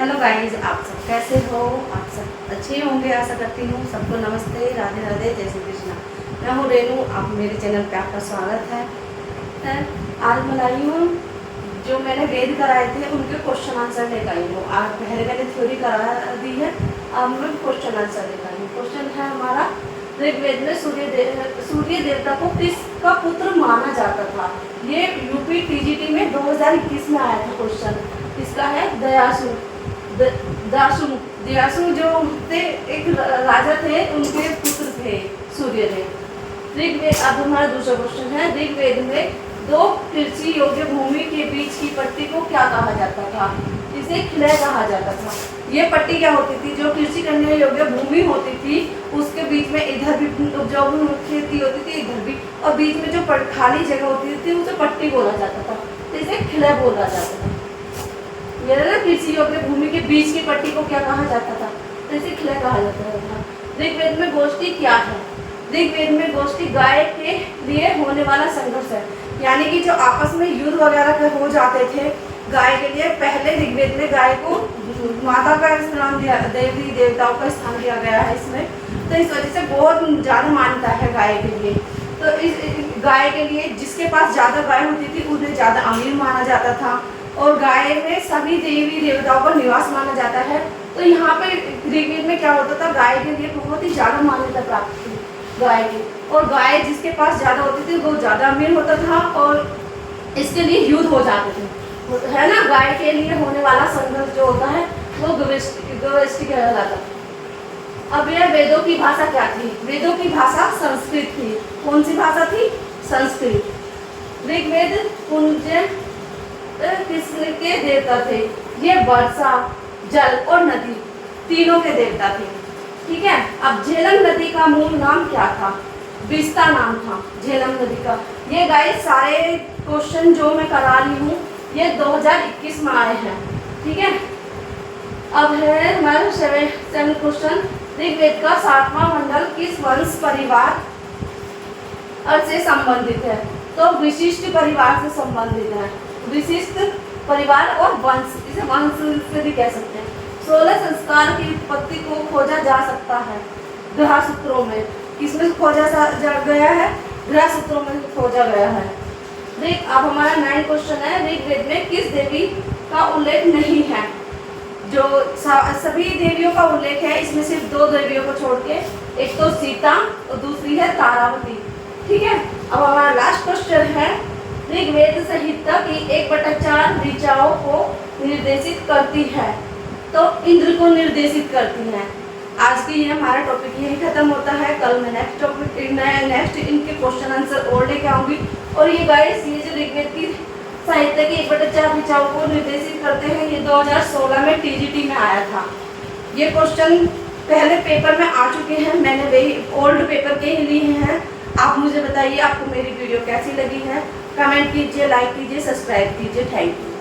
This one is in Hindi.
हेलो गाइस, आप सब कैसे हो? आप सब अच्छे होंगे, आशा करती हूँ। सबको नमस्ते, राधे राधे, जय श्री कृष्णा। मैं हूँ रेनू, आप मेरे चैनल पे आपका स्वागत है। आज मैं लाई हूँ जो मैंने वेद कराए थे उनके क्वेश्चन आंसर लेकर आई हूँ। आज पहले मैंने थ्योरी करा दी है, अब मैं क्वेश्चन आंसर लेकर आई हूँ। क्वेश्चन है हमारा, ऋग्वेद में सूर्य देवता को किसका पुत्र माना जाता था? ये यूपी टीजीटी में 2021 में आया था क्वेश्चन। इसका है दयासु। दयासु जो थे एक राजा थे, उनके पुत्र थे सूर्यदेव। ऋग्वेद, अब हमारा दूसरा क्वेश्चन है, ऋग्वेद में दो कृषि योग्य भूमि के बीच की पट्टी को क्या कहा जाता था? इसे खिलय कहा जाता था। ये पट्टी क्या होती थी? जो कृषि करने योग्य भूमि होती थी उसके बीच में इधर भी उपजाऊ खेती होती थी, इधर भी, और बीच में जो खाली जगह होती थी उसे पट्टी बोला जाता था, तो इसे खिलय बोला जाता था। ये ना कृषि योग्य भूमि के बीच की पट्टी को क्या कहा जाता था? तो इसे खिलय कहा जाता था। ऋग्वेद में गोष्ठी क्या है? ऋग्वेद में गोष्ठी गाय के लिए होने वाला संघर्ष है, यानी कि जो आपस में युद्ध वगैरह हो जाते थे गाय के लिए, पहले ऋग्वेद में गाय को माता का स्थान दिया, देवी देवताओं का स्थान दिया गया है इसमें, तो इस वजह से बहुत ज़्यादा मान्यता है गाय के लिए। तो इस गाय के लिए जिसके पास ज़्यादा गाय होती थी उन्हें ज़्यादा अमीर माना जाता था, और गाय में सभी देवी देवताओं का निवास माना जाता है। तो यहाँ पे ऋग्वेद में क्या होता था, गाय के लिए बहुत ही ज़्यादा मान्यता प्राप्त थी गाय की, और गाय जिसके पास ज़्यादा होती थी वो ज़्यादा अमीर होता था, और इसके लिए युद्ध हो जाते थे, है ना। गाय के लिए होने वाला संघर्ष जो होता है वो गोष्ठी कहलाता था। अब यह वेदों की भाषा क्या थी? वेदों की भाषा संस्कृत थी। कौन सी भाषा थी? संस्कृत। ऋग्वेद पुंज किसके देवता थे? ये वर्षा, जल और नदी तीनों के देवता थे, ठीक है। अब झेलम नदी का मूल नाम क्या था? विस्ता नाम था झेलम नदी का। ये गाइस सारे क्वेश्चन जो मैं करा रही हूँ ये 2021 में आए हैं, ठीक है। अब है हमारा 7 क्वेश्चन, ऋग्वेद का 7वां मंडल किस वंश परिवार से संबंधित है? तो विशिष्ट परिवार से संबंधित है। विशिष्ट परिवार और वंश, इसे वंश से भी कह सकते हैं। 16 संस्कार की उत्पत्ति को खोजा जा सकता है ग्रह सूत्रों में। किसमें खोजा जा गया है? ग्रह सूत्रों में खोजा गया है। अब हमारा 9 क्वेश्चन है, ऋग्वेद में किस देवी का उल्लेख नहीं है? जो सभी देवियों का उल्लेख है, इसमें सिर्फ 2 देवियों को छोड़ के, एक तो सीता और दूसरी है तारावती, ठीक है। अब हमारा लास्ट क्वेश्चन है, ऋग्वेद संहिता की 1/4 ऋचाओं को निर्देशित करती है, तो इंद्र को निर्देशित करती है। आज की ये हमारा टॉपिक यही खत्म होता है। कल मैं नेक्स्ट टॉपिक नेक्स्ट इनके क्वेश्चन आंसर और लेके आऊँगी। और ये गाइस, ये जो ऋग्वेद की साहित्य की 1/4 ऋचाओं को निर्देशित करते हैं, ये 2016 में टीजीटी में आया था। ये क्वेश्चन पहले पेपर में आ चुके हैं, मैंने वही ओल्ड पेपर के ही लिए हैं। आप मुझे बताइए आपको मेरी वीडियो कैसी लगी है, कमेंट कीजिए, लाइक कीजिए, सब्सक्राइब कीजिए। Thank you.